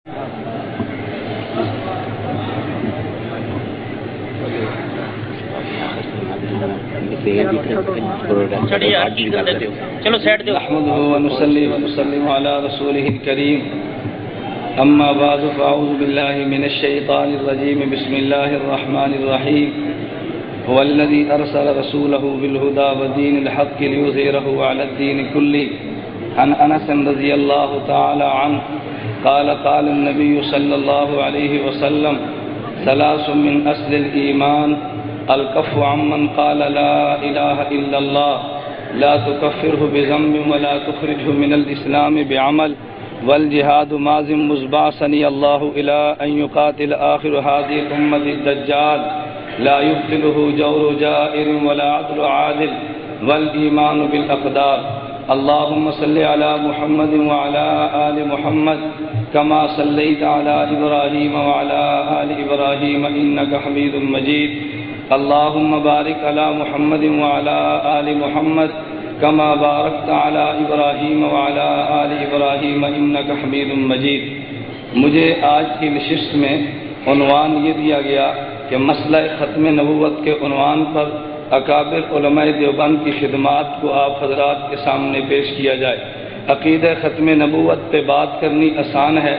چلو سیٹ دو. نحمده ونصلي ونسلم على رسوله الكريم. اما بعد فاعوذ بالله من الشيطان الرجيم. بسم الله الرحمن الرحيم. هو الذي ارسل رسوله بالهدى ودين الحق ليظهره على الدين كله. عن انس رضي الله تعالى عنه قال قال النبي صلى الله عليه وسلم ثلاث من اصل الايمان: الكف عمن قال لا اله الا الله، لا تكفره بذنب ولا تخرجه من الاسلام بعمل، والجهاد ماض مزبعثني الله الى ان يقاتل اخر هذه الامه الدجال، لا يبطله جور جائر ولا عدل عادل، والايمان بالاقدار. اللهم صل على محمد وعلى آل محمد كما صليت على إبراهيم وعلى آل إبراهيم إنك حميد مجيد. اللهم بارك على محمد وعلى آل محمد كما باركت على إبراهيم وعلى آل إبراهيم إنك حميد مجيد. مجھے آج کی نشست میں عنوان یہ دیا گیا کہ مسئلہ ختم نبوت کے عنوان پر اکابر علماء دیوبند کی خدمات کو آپ حضرات کے سامنے پیش کیا جائے. عقیدہ ختم نبوت پہ بات کرنی آسان ہے،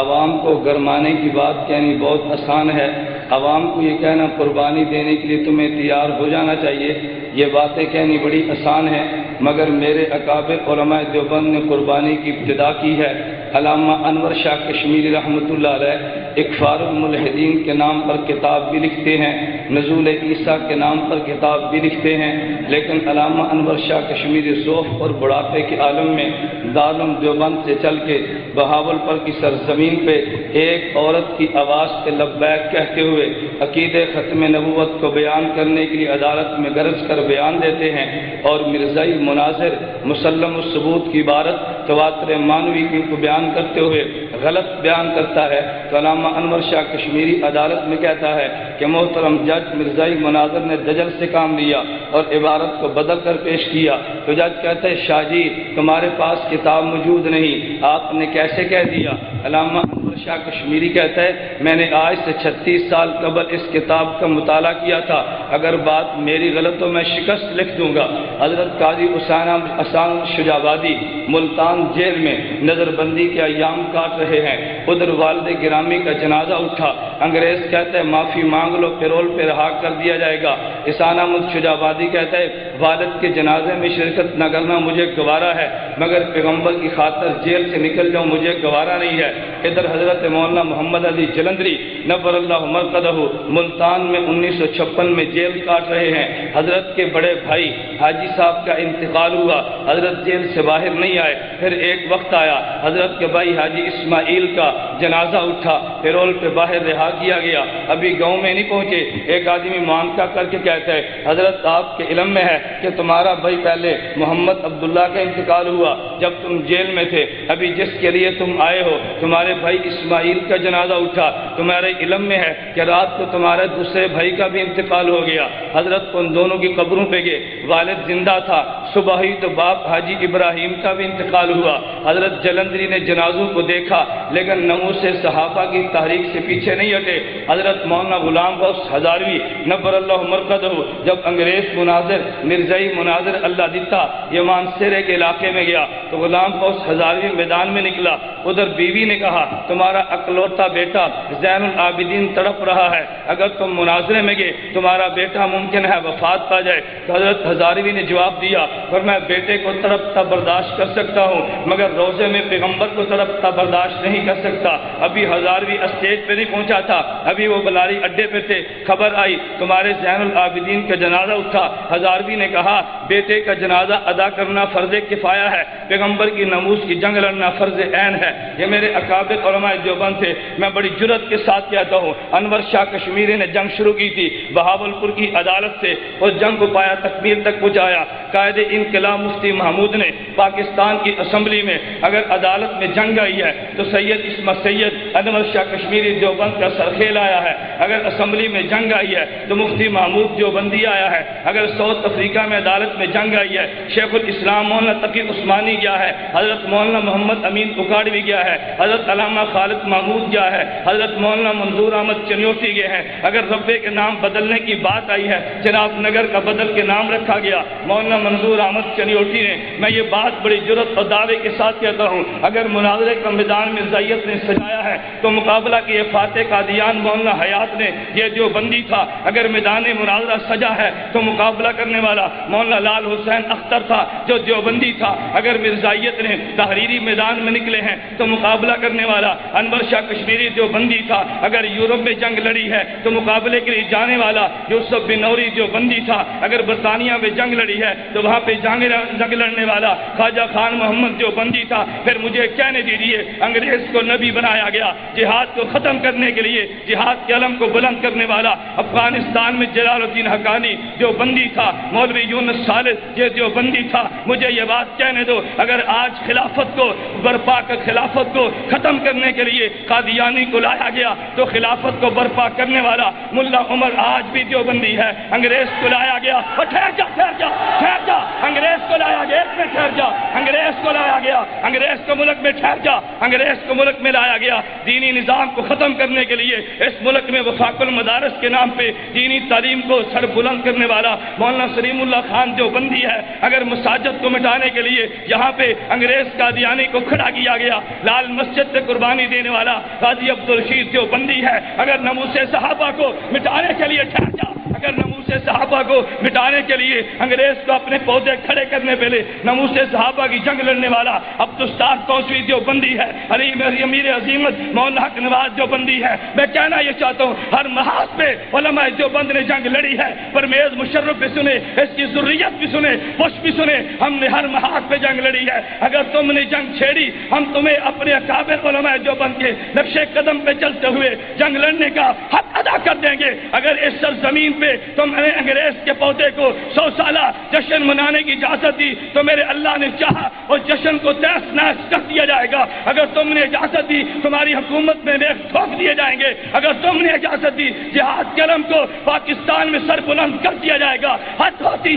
عوام کو گرمانے کی بات کہنی بہت آسان ہے. عوام کو یہ کہنا قربانی دینے کے لیے تمہیں تیار ہو جانا چاہیے، یہ باتیں کہنی بڑی آسان ہے، مگر میرے اکابر علماء دیوبند نے قربانی کی ابتدا کی ہے. علامہ انور شاہ کشمیری رحمۃ اللہ علیہ اکفار الملحدین کے نام پر کتاب بھی لکھتے ہیں، نزول عیسیٰ کے نام پر کتاب بھی لکھتے ہیں، لیکن علامہ انور شاہ کشمیری ذوف اور بڑھاپے کے عالم میں دارالعلوم دیوبند سے چل کے بہاولپور کی سرزمین پہ ایک عورت کی آواز پہ لبیک کہتے ہوئے عقیدہ ختم نبوت کو بیان کرنے کے لیے عدالت میں گرج کر بیان دیتے ہیں، اور مرزائی مناظر مسلم الثبوت کی عبارت تواتر مانوی کی کو بیان کرتے ہوئے غلط بیان کرتا ہے. تو علامہ انور شاہ کشمیری عدالت میں کہتا ہے کہ محترم جج مرزائی مناظر نے دجل سے کام لیا اور عبارت کو بدل کر پیش کیا. تو جج کہتا ہے شاہ جی تمہارے پاس کتاب موجود نہیں، آپ نے کیسے کہہ دیا؟ علامہ انور شاہ کشمیری کہتا ہے میں نے آج سے 36 سال قبل اس کتاب کا مطالعہ کیا تھا، اگر بات میری غلط تو میں شکست لکھ دوں گا. حضرت قاضی حسان شجابادی ملتان جیل میں نظر بندی کے ایام کاٹ رہے ہیں، ادھر والد گرامی کا جنازہ اٹھا. انگریز کہتا ہے معافی مانگ لو، پیرول پہ رہا کر دیا جائے گا. حسان احمد شجابادی کہتا ہے والد کے جنازے میں شرکت نہ کرنا مجھے گوارا ہے، مگر پیغمبر کی خاطر جیل سے نکل جاؤں مجھے گوارا نہیں ہے. ادھر حضرت مولانا محمد علی جلندری نور اللہ مرقدہ ملتان میں 1956 میں جیل کاٹ رہے ہیں. حضرت کے بڑے بھائی حاجی صاحب کا انتقال ہوا، حضرت جیل سے باہر نہیں آئے. پھر ایک وقت آیا حضرت کے بھائی حاجی اسماعیل کا جنازہ اٹھا، پیرول پہ باہر رہا کیا گیا. ابھی گاؤں میں نہیں پہنچے، ایک آدمی معانقہ کر کے کہتا ہے حضرت آپ کے علم میں ہے کہ تمہارا بھائی پہلے محمد عبداللہ کا انتقال ہوا جب تم جیل میں تھے، ابھی جس کے لیے تم آئے ہو تمہارے بھائی اسماعیل کا جنازہ اٹھا، تمہارے علم میں ہے کہ رات کو تمہارے دوسرے بھائی کا بھی انتقال ہو گیا. حضرت ان دونوں کی قبروں پہ گئے، والد زندہ تھا، صبح ہی تو باپ حاجی ابراہیم کا بھی انتقال ہوا. حضرت جلندری نے جنازوں کو دیکھا لیکن ناموس صحابہ کی تحریک سے پیچھے نہیں ہٹے. حضرت مولانا غلام غوث ہزاروی نبر اللہ مرقدہ جب انگریز مناظر مرزائی مناظر اللہ دیتا یمان سیرے کے علاقے میں گیا تو غلام غوث ہزاروی میدان میں نکلا. ادھر بیوی نے کہا تمہارا اکلوتا بیٹا زین العابدین تڑپ رہا ہے، اگر تم مناظرے میں گئے تمہارا بیٹا ممکن ہے وفات پا جائے. تو حضرت ہزاروی نے جواب دیا پر میں بیٹے کو تڑپتا برداشت کر سکتا ہوں مگر روزے میں پیغمبر کو تڑپتا برداشت نہیں کر سکتا. ابھی ہزاروی اسٹیج پہ نہیں پہنچا تھا، ابھی وہ بلاری اڈے پہ تھے، خبر آئی تمہارے زین العابدین کا جنازہ اٹھا. ہزاروی نے کہا بیٹے کا جنازہ ادا کرنا فرض کفایہ ہے، پیغمبر کی ناموس کی جنگ لڑنا فرض عین ہے. یہ میرے اکابر علماء دیوبند تھے، میں بڑی جرأت کے ساتھ کہتا ہوں انور شاہ کشمیری نے جنگ شروع کی تھی بہاولپور کی عدالت سے، اس جنگ کو پایا تکمیل تک پہنچایا. قائد انقلاب مفتی محمود نے پاکستان کی اسمبلی میں اگر عدالت میں جنگ آئی ہے تو سید اسمت سید انور شاہ کشمیری دیوبند کا سرخیل آیا ہے، اگر اسمبلی میں جنگ آئی ہے تو مفتی محمود دیوبندی آیا ہے، اگر ساؤتھ افریقہ میں عدالت میں جنگ آئی ہے شیخ الاسلام مولانا تقی عثمانی گیا ہے، حضرت مولانا محمد امین اکاڑوی گیا ہے، حضرت علامہ خالد محمود گیا ہے، حضرت مولانا منظور احمد چنیوٹی گئے ہیں، اگر ربے کے نام بدلنے کی بات آئی ہے جناب نگر کا بدل کے نام رکھا گیا مولانا منظور احمد چنیوٹی نے، میں یہ بات بڑی جرت اور دعوے کے ساتھ کہتا ہوں، اگر مناظرے کا میدان مرزائیت نے سجایا ہے تو مقابلہ کیے فاتح قادیان مولانا حیات نے، یہ دیوبندی تھا، اگر میدان مناظرہ سجا ہے تو مقابلہ کرنے والا مولانا لال حسین اختر تھا جو دیوبندی تھا، اگر مرزائیت نے تحریری میدان میں نکلے ہیں تو مقابلہ کرنے والا انور شاہ کشمیری دیوبندی تھا، اگر یورپ میں جنگ لڑی ہے تو مقابلے کے لیے جانے والا یوسف بن نوری دیوبندی تھا، اگر برطانیہ میں جنگ لڑی ہے تو وہاں پہ جنگ لڑنے والا خواجہ خان محمد دیوبندی تھا۔ پھر مجھے کہنے دیجیے انگریز کو نبی بنایا گیا، جہاد کو ختم کرنے کے لیے جہاد کے علم کو بلند کرنے والا افغانستان میں جلال الدین حقانی دیوبندی تھا، مولوی یونس صالح یہ دیوبندی تھا۔ مجھے یہ بات کہنے دو، اگر آج خلافت کو برپا کر خلافت کو ختم کرنے کے لیے قادیانی کو لایا گیا تو خلافت کو برپا کرنے والا ملا عمر آج بھی دیوبندی ہے۔ انگریز کو لایا گیا، اور ٹھہر جا انگریز کو لایا گیا، ایک میں ٹھہر جا، انگریز کو لایا گیا، انگریز کو ملک میں ٹھہر جا، انگریز کو ملک میں لایا گیا دینی نظام کو ختم کرنے کے لیے۔ اس ملک میں وفاق المدارس کے نام پہ دینی تعلیم کو سر بلند کرنے والا مولانا سلیم اللہ خان دیوبندی ہے۔ اگر مساجد کو مٹانے کے لیے یہاں پہ انگریز قادیانی کو کھڑا کیا گیا، لال مسجد سے قربانی دینے والا قاضی عبدالرشید دیوبندی ہے۔ اگر ناموس صحابہ کو مٹانے کے لیے ٹھہر جا، اگر ناموس صحابہ کو مٹانے کے لیے انگریز کو اپنے پودے کھڑے کرنے پہلے ناموس صحابہ کی جنگ لڑنے والا عبدالستار توسوی دیوبندی ہے، علی امیر عظیمت مولانا حق نواز دیوبندی ہے۔ میں کہنا یہ چاہتا ہوں ہر محاذ پہ علماء دیوبند نے جنگ لڑی ہے، پرویز مشرف بھی سنے، اس کی ذریت بھی سنے، بش بھی سنے، ہم نے ہر محاذ پہ جنگ لڑی ہے۔ اگر تم نے جنگ چھیڑی ہم تمہیں اپنے اکابر علماء دیوبند کے نقشے قدم پہ چلتے ہوئے جنگ لڑنے کا حق ادا کر دیں گے۔ اگر اس سرزمین پہ تم نے انگریز کے پودے کو 100 سالہ جشن منانے کی اجازت دی تو میرے اللہ نے چاہا اور جشن کو تہس نہس کر دیا جائے گا۔ اگر تم نے اجازت دی تمہاری حکومت میں نیک ٹھوک دیے جائیں گے۔ اگر تم نے اجازت دی جہاد کے علم کو پاکستان میں سر بلند کر دیا جائے گا۔ حد ہوتی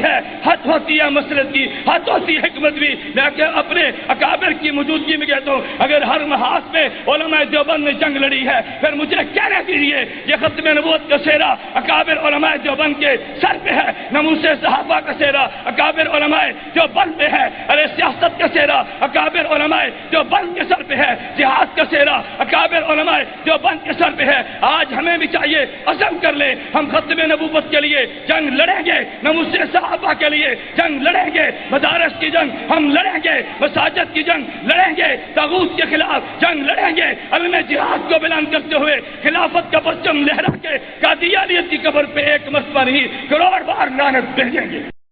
ہے مسلط کی، حد ہوتی ہے حکمت بھی۔ میں اپنے اکابر کی موجودگی میں کہتا ہوں اگر ہر محاذ پہ علماء دیوبند نے جنگ لڑی ہے پھر مجھے کہنے دیجیے یہ ختم نبوت کا سہرا اکابر علماء دیوبند کے سر پہ ہے، ناموس صحابہ کا سہرا اکابر علماء دیوبند پہ ہے، ارے سیاست کا سہرا اکابر علماء دیوبند کے سر پہ ہے، جہاد کا سہرا اکابر علماء دیوبند کے سر پہ ہے۔ آج ہمیں بھی چاہیے عزم کر لیں ہم ختم نبوت کے لیے جنگ لڑیں گے، ناموس صحابہ کے لیے جنگ لڑیں گے، مدارس کی جنگ ہم لڑیں گے، مساجد کی جنگ لڑیں گے، طاغوت کے خلاف جنگ لڑیں گے، علم جہاد کو بلند کرتے ہوئے خلافت کا پرچم لہرا کے قادیانیت کی قبر پہ ایک مرتبہ نہیں کروڑ بار لعنت بھیجیں گے۔